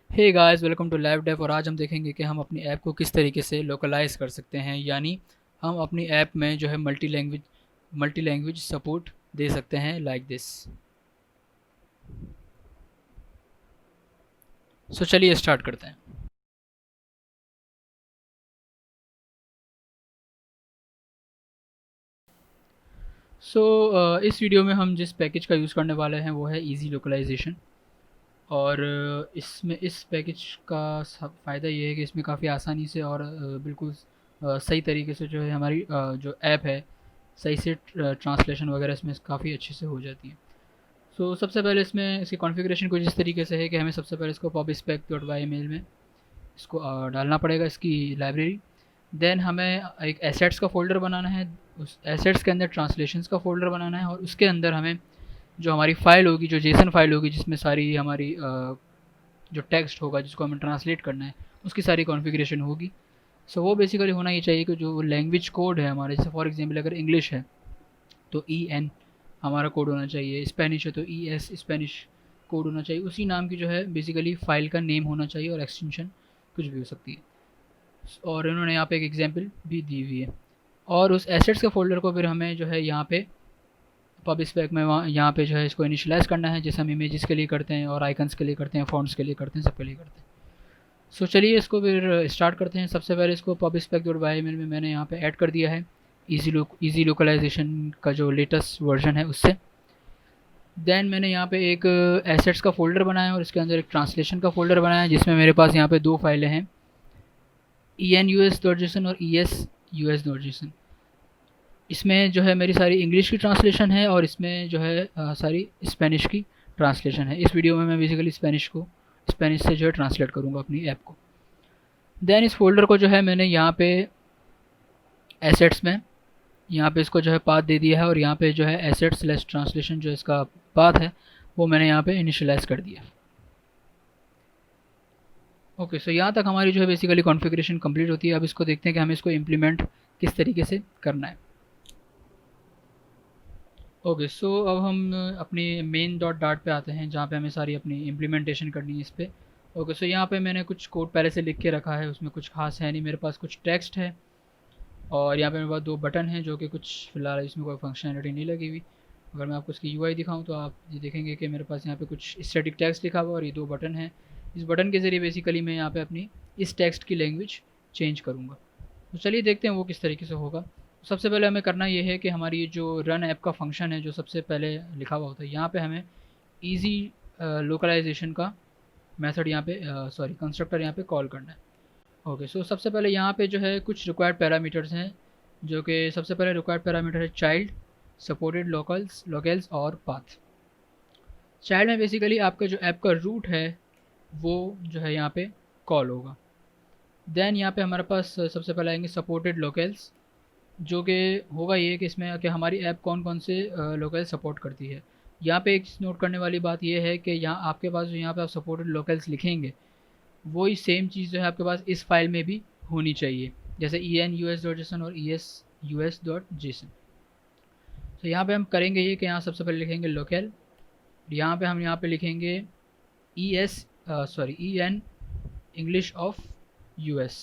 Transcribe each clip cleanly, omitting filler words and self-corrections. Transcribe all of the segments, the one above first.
Hey guys, welcome to live dev. और आज हम देखेंगे कि हम अपनी ऐप को किस तरीके से लोकलाइज कर सकते हैं, यानी हम अपनी ऐप में जो है मल्टी लैंग्वेज सपोर्ट दे सकते हैं लाइक दिस। सो चलिए स्टार्ट करते हैं। इस वीडियो में हम जिस पैकेज का यूज़ करने वाले हैं वो है इजी लोकलाइजेशन। और इसमें इस पैकेज का फ़ायदा ये है कि इसमें काफ़ी आसानी से और बिल्कुल सही तरीके से जो है हमारी जो ऐप है सही से ट्रांसलेशन वगैरह इसमें काफ़ी अच्छे से हो जाती है। सबसे पहले इसमें इसकी कॉन्फ़िगरेशन कुछ इस तरीके से है कि हमें सबसे पहले इसको pubspec.yml में इसको डालना पड़ेगा, इसकी लाइब्रेरी। देन हमें एक एसेट्स का फ़ोल्डर बनाना है, उस एसेट्स के अंदर ट्रांसलेशंस का फ़ोल्डर बनाना है, और उसके अंदर हमें जो हमारी फ़ाइल होगी, जो जेसन फ़ाइल होगी जिसमें सारी हमारी जो टेक्स्ट होगा जिसको हमें ट्रांसलेट करना है उसकी सारी कॉन्फ़िगरेशन होगी। वो बेसिकली होना ये चाहिए कि जो लैंग्वेज कोड है हमारे, जैसे फॉर एग्जांपल अगर इंग्लिश है तो EN हमारा कोड होना चाहिए, स्पेनिश है तो ES स्पेनिश कोड होना चाहिए। उसी नाम की जो है बेसिकली फ़ाइल का नेम होना चाहिए, और एक्सटेंशन कुछ भी हो सकती है। और इन्होंने यहाँ पे एक एग्जांपल भी दी हुई है। और उस एसेट्स के फ़ोल्डर को फिर हमें जो है यहाँ पे पब स्पेक में वहाँ यहाँ पे जो है इसको इनिशियलाइज़ करना है, जैसे हम इमेजेस के लिए करते हैं और आइकन्स के लिए करते हैं, फ़ॉन्ट्स के लिए करते हैं, सबके लिए करते हैं। चलिए इसको फिर स्टार्ट करते हैं। सबसे पहले इसको पब स्पेक डॉट वाई में मैंने यहाँ पे ऐड कर दिया है इजी लोकलाइजेशन का जो लेटेस्ट वर्जन है उससे। देन मैंने यहाँ पे एक एसेट्स का फ़ोल्डर बनाया और इसके अंदर एक ट्रांसलेशन का फ़ोल्डर बनाया, जिसमें मेरे पास यहाँ पे दो फाइलें हैं, EN US.json और ES US.json। इसमें जो है मेरी सारी इंग्लिश की ट्रांसलेशन है और इसमें जो है सारी स्पेनिश की ट्रांसलेशन है। इस वीडियो में मैं बेसिकली स्पेनिश से जो है ट्रांसलेट करूँगा अपनी ऐप को। देन इस फोल्डर को जो है मैंने यहाँ पे एसेट्स में यहाँ पे इसको जो है पाथ दे दिया है, और यहाँ पे जो है एसेट्स लेस ट्रांसलेशन जो इसका पाथ है वो मैंने यहाँ पे इनिशियलाइज़ कर दिया। ओके, सो यहाँ तक हमारी जो है बेसिकली कॉन्फ़िगरेशन कंप्लीट होती है। अब इसको देखते हैं कि हमें इसको इम्प्लीमेंट किस तरीके से करना है। ओके, अब हम अपनी मेन डॉट डाट पे आते हैं, जहाँ पे हमें सारी अपनी इम्प्लीमेंटेशन करनी है इस पर। ओके, यहाँ पे मैंने कुछ कोड पहले से लिख के रखा है, उसमें कुछ खास है नहीं, मेरे पास कुछ टेक्स्ट है और यहाँ पे मेरे पास दो बटन हैं जो कि कुछ फ़िलहाल इसमें कोई फंक्शनैलिटी नहीं लगी हुई। अगर मैं आपको इसकी UI दिखाऊँ तो आप ये देखेंगे कि मेरे पास यहाँ पे कुछ स्टैटिक टेक्स्ट लिखा हुआ और ये दो बटन हैं। इस बटन के ज़रिए बेसिकली मैं यहाँ पे अपनी इस टेक्स्ट की लैंग्वेज चेंज करूँगा। तो चलिए देखते हैं वो किस तरीके से होगा। सबसे पहले हमें करना ये है कि हमारी ये जो रन ऐप का फंक्शन है जो सबसे पहले लिखा हुआ होता है, यहाँ पे हमें ईजी लोकलाइजेशन का मेथड यहाँ पे कंस्ट्रक्टर यहाँ पे कॉल करना है। ओके, सबसे पहले यहाँ पे जो है कुछ रिक्वायर्ड पैरामीटर्स हैं, जो कि सबसे पहले रिक्वायर्ड पैरामीटर है चाइल्ड, सपोर्टेड लोकल्स और पाथ। चाइल्ड में बेसिकली आपका जो ऐप का रूट है वो जो है यहाँ पे कॉल होगा। देन यहाँ पे हमारे पास सबसे पहले आएंगे सपोर्टेड लोकल्स, जो कि होगा ये कि इसमें कि हमारी ऐप कौन कौन से लोकल सपोर्ट करती है। यहाँ पे एक नोट करने वाली बात ये है कि यहाँ आपके पास जो यहाँ पे आप सपोर्टेड लोकल्स लिखेंगे वही सेम चीज़ जो है आपके पास इस फाइल में भी होनी चाहिए, जैसे EN US.json और ES US.json। यहाँ पे हम करेंगे ये कि यहाँ सबसे पहले लिखेंगे लोकल, यहाँ पे हम यहाँ पे लिखेंगे EN इंग्लिश ऑफ US,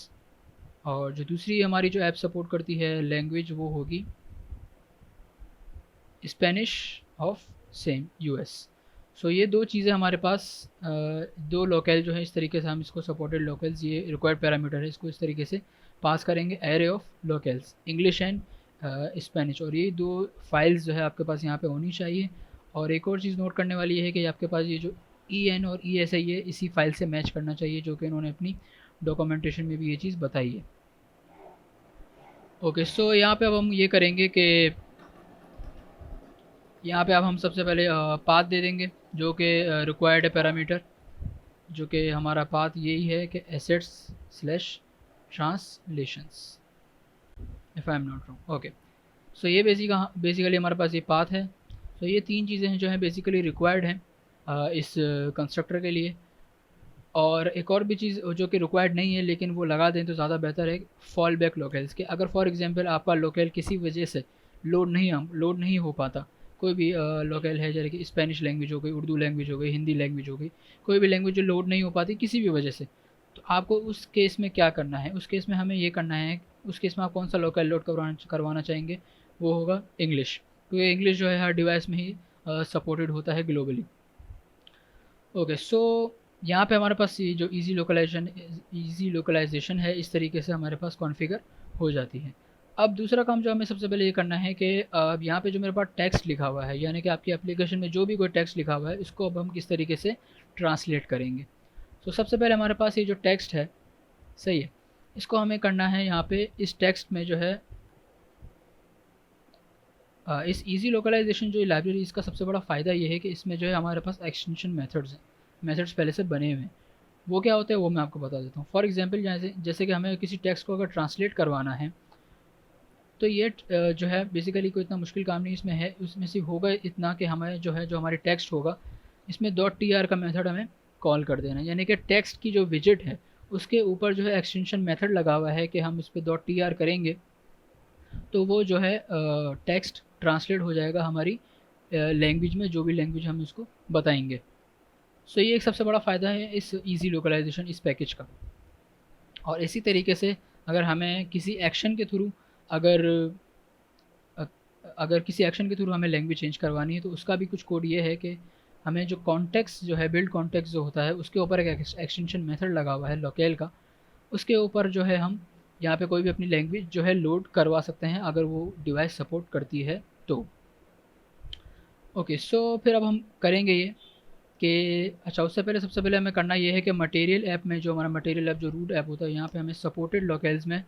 और जो दूसरी हमारी जो ऐप सपोर्ट करती है लैंग्वेज वो होगी स्पेनिश ऑफ सेम US। ये दो चीज़ें हमारे पास दो लोकल जो है, इस तरीके से हम इसको सपोर्टेड लोकल्स, ये रिक्वायर्ड पैरामीटर है, इसको इस तरीके से पास करेंगे array of locals English and Spanish, और ये दो फाइल्स जो है आपके पास यहाँ पे होनी चाहिए। और एक और चीज़ नोट करने वाली है कि आपके पास ये जो EN और ES है ये इसी फाइल से मैच करना चाहिए, जो कि इन्होंने अपनी डॉक्यूमेंटेशन में भी ये चीज़ बताई है। ओके, यहाँ पे अब हम ये करेंगे कि यहाँ पे अब हम सबसे पहले पाथ दे देंगे, जो कि रिक्वायर्ड है पैरामीटर, जो कि हमारा पाथ यही है कि assets slash translations, if I am not wrong. Okay, ये बेसिकली हमारे पास ये पाथ है। ये तीन चीज़ें हैं जो हैं बेसिकली रिक्वायर्ड हैं इस कंस्ट्रक्टर के लिए। और एक और भी चीज़ जो कि रिक्वायर्ड नहीं है लेकिन वो लगा दें तो ज़्यादा बेहतर है, फॉल बैक लोकल्स के। अगर फॉर एग्जांपल आपका लोकल किसी वजह से लोड नहीं हो पाता, कोई भी लोकल है, जैसे कि स्पेनिश लैंग्वेज हो गई, उर्दू लैंग्वेज हो गई, हिंदी लैंग्वेज हो गई, कोई भी लैंग्वेज जो लोड नहीं हो पाती किसी भी वजह से, तो आपको उस केस में क्या करना है, उस केस में हमें ये करना है, उस केस में आप कौन सा लोकल लोड करवाना चाहेंगे, वो होगा इंग्लिश, क्योंकि इंग्लिश जो है हर डिवाइस में ही सपोर्टेड होता है ग्लोबली। ओके, सो यहाँ पे हमारे पास ये जो इजी लोकलाइजेशन है, इस तरीके से हमारे पास कॉन्फ़िगर हो जाती है। अब दूसरा काम जो हमें सबसे पहले ये करना है कि अब यहाँ पे जो मेरे पास टेक्स्ट लिखा हुआ है, यानी कि आपकी एप्लीकेशन में जो भी कोई टेक्स्ट लिखा हुआ है, इसको अब हम किस तरीके से ट्रांसलेट करेंगे। तो सबसे पहले हमारे पास ये जो टेक्स्ट है, सही है, इसको हमें करना है यहाँ पे इस टेक्स्ट में जो है इस इजी लोकलाइजेशन जो लाइब्रेरी, इसका सबसे बड़ा फ़ायदा ये है कि इसमें जो है हमारे पास एक्सटेंशन मेथड्स हैं, मेथड्स पहले से बने हुए हैं। वो क्या होते हैं वो मैं आपको बता देता हूँ। फॉर एग्जांपल जैसे कि हमें किसी टेक्स्ट को अगर ट्रांसलेट करवाना है, तो ये जो है बेसिकली कोई इतना मुश्किल काम नहीं इसमें है, उसमें से होगा इतना कि हमें जो है जो हमारी टेक्स्ट होगा, इसमें .tr का मेथड हमें कॉल कर देना है, यानी कि टेक्स्ट की जो विजिट है उसके ऊपर जो है एक्सटेंशन मेथड लगा हुआ है कि हम इस पर .tr करेंगे तो वो जो है टेक्स्ट ट्रांसलेट हो जाएगा हमारी लैंग्वेज में, जो भी लैंग्वेज हम इसको बताएंगे। सो ये एक सबसे बड़ा फ़ायदा है इस इजी लोकलाइजेशन इस पैकेज का। और इसी तरीके से अगर हमें किसी एक्शन के थ्रू अगर अगर किसी एक्शन के थ्रू हमें लैंग्वेज चेंज करवानी है, तो उसका भी कुछ कोड ये है कि हमें जो कॉन्टेक्स्ट जो है, बिल्ड कॉन्टेक्स्ट जो होता है, उसके ऊपर एक एक्सटेंशन मेथड लगा हुआ है लोकेल का, उसके ऊपर जो है हम यहाँ पे कोई भी अपनी लैंग्वेज जो है लोड करवा सकते हैं अगर वो डिवाइस सपोर्ट करती है तो। ओके, सो फिर अब हम करेंगे ये कि अच्छा, उससे पहले सबसे पहले हमें करना ये है कि मटेरियल ऐप में, जो हमारा मटेरियल ऐप जो रूट ऐप होता है, यहाँ पे हमें सपोर्टेड लोकेल्स में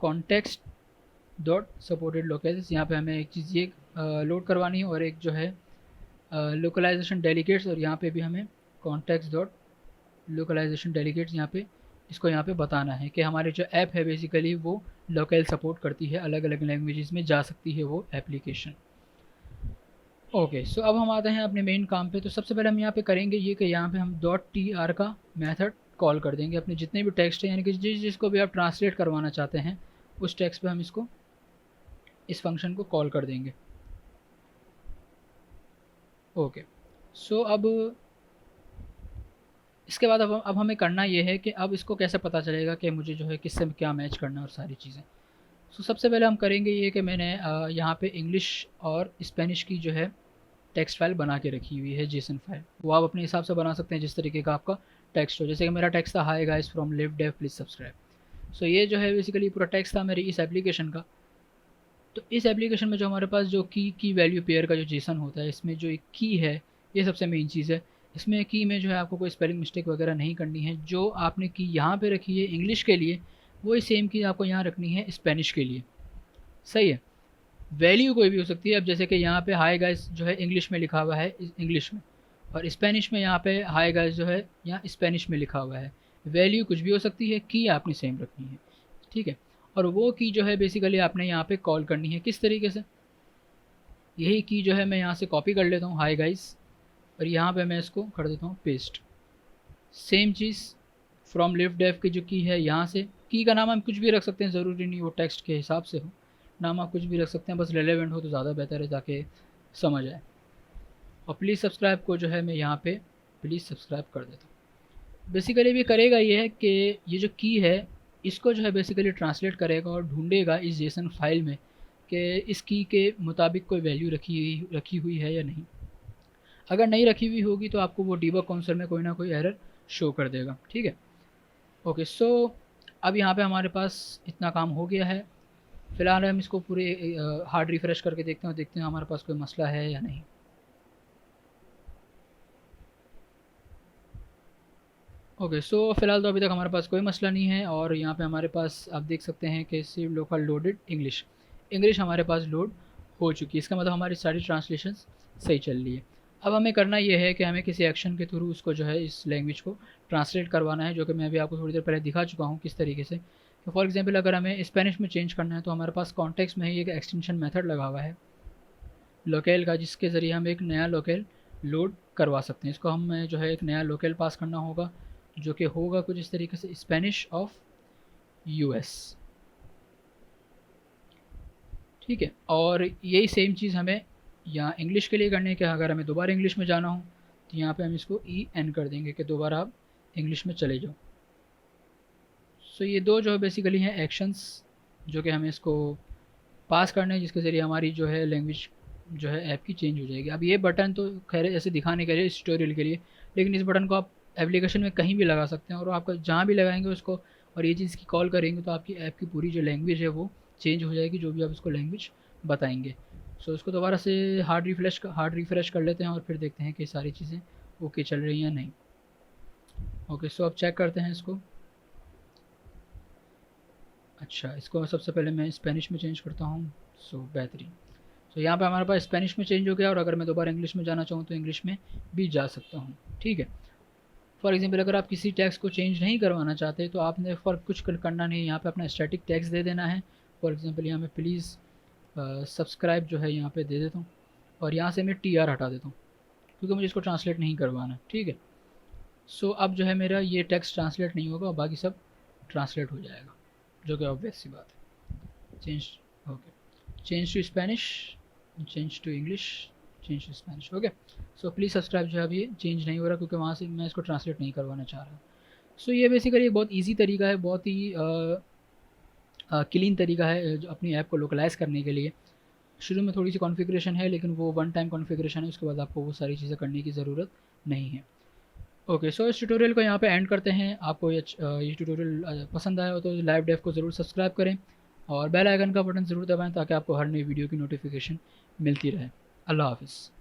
कॉन्टेक्स्ट डॉट सपोर्टेड लोकेल्स, यहाँ पे हमें एक चीज़ ये लोड करवानी है, और एक जो है लोकलाइजेशन डेलीगेट्स, और यहाँ पे भी हमें कॉन्टेक्स्ट डॉट लोकलाइजेशन डेलीगेट्स यहाँ पे इसको यहाँ पे बताना है कि हमारी जो ऐप है बेसिकली वो लोकल सपोर्ट करती है, अलग अलग लैंग्वेजेस में जा सकती है वो एप्लीकेशन। ओके, सो अब हम आते हैं अपने मेन काम पे। तो सबसे पहले हम यहाँ पे करेंगे ये कि यहाँ पे हम .tr का मेथड कॉल कर देंगे अपने जितने भी टेक्स्ट हैं, यानी कि जिसको भी आप ट्रांसलेट करवाना चाहते हैं उस टेक्स्ट पे हम इसको इस फंक्शन को कॉल कर देंगे। ओके, सो अब इसके बाद अब हमें करना ये है कि अब इसको कैसे पता चलेगा कि मुझे जो है किससे क्या मैच करना है और सारी चीज़ें। सो सबसे पहले हम करेंगे ये कि मैंने यहाँ पे इंग्लिश और स्पेनिश की जो है टेक्स्ट फाइल बना के रखी हुई है, जेसन फाइल। वो आप अपने हिसाब से बना सकते हैं जिस तरीके का आपका टेक्स्ट हो। जैसे कि मेरा टेक्स्ट था, hi guys from live dev please subscribe. So ये जो है बेसिकली पूरा टेक्स्ट था मेरी इस एप्लीकेशन का। तो इस एप्लीकेशन में जो हमारे पास जो की वैल्यू पेयर का जो जेसन होता है, इसमें जो एक की है, ये सबसे मेन चीज़ है। इसमें की में जो है आपको कोई स्पेलिंग मिस्टेक वगैरह नहीं करनी है। जो आपने की यहाँ पे रखी है इंग्लिश के लिए, वही सेम की आपको यहाँ रखनी है स्पेनिश के लिए। सही है, वैल्यू कोई भी हो सकती है। अब जैसे कि यहाँ पे हाय गाइस जो है इंग्लिश में लिखा हुआ है इंग्लिश में, और स्पेनिश में यहाँ पे हाय गाइस जो है यहाँ स्पेनिश में लिखा हुआ है। वैल्यू कुछ भी हो सकती है, की आपने सेम रखनी है, ठीक है। और वो की जो है बेसिकली आपने यहाँ पे कॉल करनी है किस तरीके से, यही की जो है मैं यहाँ से कॉपी कर लेता हूँ हाय गाइस, और यहाँ पे मैं इसको कर देता हूँ पेस्ट। सेम चीज़ फ्रॉम लिव डेव की जो की है, यहाँ से की का नाम हम कुछ भी रख सकते हैं, ज़रूरी नहीं वो टेक्स्ट के हिसाब से हो, नाम आप कुछ भी रख सकते हैं, बस रेलेवेंट हो तो ज़्यादा बेहतर है ताकि समझ आए। और प्लीज़ सब्सक्राइब को जो है मैं यहाँ पे प्लीज़ सब्सक्राइब कर देता हूँ। बेसिकली भी करेगा ये है कि ये जो की है इसको जो है बेसिकली ट्रांसलेट करेगा और ढूंढेगा इस जेसन फाइल में कि इस की के मुताबिक कोई वैल्यू रखी हुई है या नहीं। अगर नहीं रखी हुई होगी तो आपको वो डीबग कंसोल में कोई ना कोई एरर शो कर देगा, ठीक है। ओके, सो अब यहाँ पे हमारे पास इतना काम हो गया है। फ़िलहाल हम इसको पूरे हार्ड रिफ़्रेश करके देखते हैं हमारे पास कोई मसला है या नहीं। ओके, सो फ़िलहाल तो अभी तक हमारे पास कोई मसला नहीं है, और यहाँ पे हमारे पास आप देख सकते हैं कि सिर्फ लोकल लोडेड इंग्लिश हमारे पास लोड हो चुकी है। इसका मतलब हमारी सारी ट्रांसलेशन सही चल रही है। अब हमें करना ये है कि हमें किसी एक्शन के थ्रू उसको जो है इस लैंग्वेज को ट्रांसलेट करवाना है, जो कि मैं अभी आपको थोड़ी देर पहले दिखा चुका हूँ किस तरीके से। तो फॉर एग्जांपल अगर हमें स्पेनिश में चेंज करना है तो हमारे पास कॉन्टेक्स्ट में ही एक एक्सटेंशन मेथड लगा हुआ है लोकेल का, जिसके ज़रिए हम एक नया लोकेल लोड करवा सकते हैं। इसको हम जो है एक नया लोकेल पास करना होगा, जो कि होगा कुछ इस तरीके से, स्पेनिश ऑफ यूएस, ठीक है। और यही सेम चीज़ हमें या इंग्लिश के लिए करने के अगर हमें दोबारा इंग्लिश में जाना हो तो यहाँ पे हम इसको EN कर देंगे कि दोबारा आप इंग्लिश में चले जाओ। सो ये दो जो है बेसिकली हैं एक्शंस जो कि हमें इसको पास करना है, जिसके ज़रिए हमारी जो है लैंग्वेज जो है ऐप की चेंज हो जाएगी। अब ये बटन तो खैर ऐसे दिखाने के लिए इस ट्यूटोरियल के लिए, लेकिन इस बटन को आप एप्लीकेशन में कहीं भी लगा सकते हैं और आपका जहाँ भी लगाएंगे उसको और ये चीज़ की कॉल करेंगे तो आपकी ऐप की पूरी जो लैंग्वेज है वो चेंज हो जाएगी, जो भी आप इसको लैंग्वेज बताएंगे। सो इसको दोबारा से हार्ड रिफ्रेश कर लेते हैं और फिर देखते हैं कि सारी चीज़ें ओके चल रही हैं या नहीं। ओके, सो अब चेक करते हैं इसको। अच्छा, इसको सबसे पहले मैं स्पेनिश में चेंज करता हूँ। सो बेहतरीन। तो यहाँ पे हमारे पास स्पेनिश में चेंज हो गया और अगर मैं दोबारा इंग्लिश में जाना चाहूँ तो इंग्लिश में भी जा सकता हूँ। ठीक है। फॉर एग्जांपल अगर आप किसी टैक्स को चेंज नहीं करवाना चाहते तो आपने फ़र्क कुछ करना नहीं है, यहाँ पे अपना स्टैटिक टैक्स दे देना है। फॉर एग्जांपल यहाँ मैं प्लीज़ सब्सक्राइब जो है यहाँ पे दे देता हूँ और यहाँ से मैं TR हटा देता हूँ क्योंकि मुझे इसको ट्रांसलेट नहीं करवाना। ठीक है। सो अब जो है मेरा ये टेक्स्ट ट्रांसलेट नहीं होगा और बाकी सब ट्रांसलेट हो जाएगा, जो कि ऑब्वियस सी बात है। Change, okay, change to Spanish, change to English, change to Spanish. Okay, so please subscribe जो है अभी चेंज नहीं हो रहा क्योंकि वहाँ से मैं इसको ट्रांसलेट नहीं करवाना चाह रहा। सो ये बेसिकली एक बहुत ईजी तरीका है, बहुत ही क्लीन तरीका है जो अपनी ऐप को लोकलाइज़ करने के लिए। शुरू में थोड़ी सी कॉन्फ़िगरेशन है लेकिन वो वन टाइम कॉन्फ़िगरेशन है, उसके बाद आपको वो सारी चीज़ें करने की ज़रूरत नहीं है। ओके, सो इस ट्यूटोरियल को यहाँ पे एंड करते हैं। आपको ये ट्यूटोरियल पसंद आया हो तो लाइव डेव को ज़रूर सब्सक्राइब करें और बेल आइकन का बटन ज़रूर दबाएं ताकि आपको हर नई वीडियो की नोटिफिकेशन मिलती रहे। अल्लाह हाफ़िज़।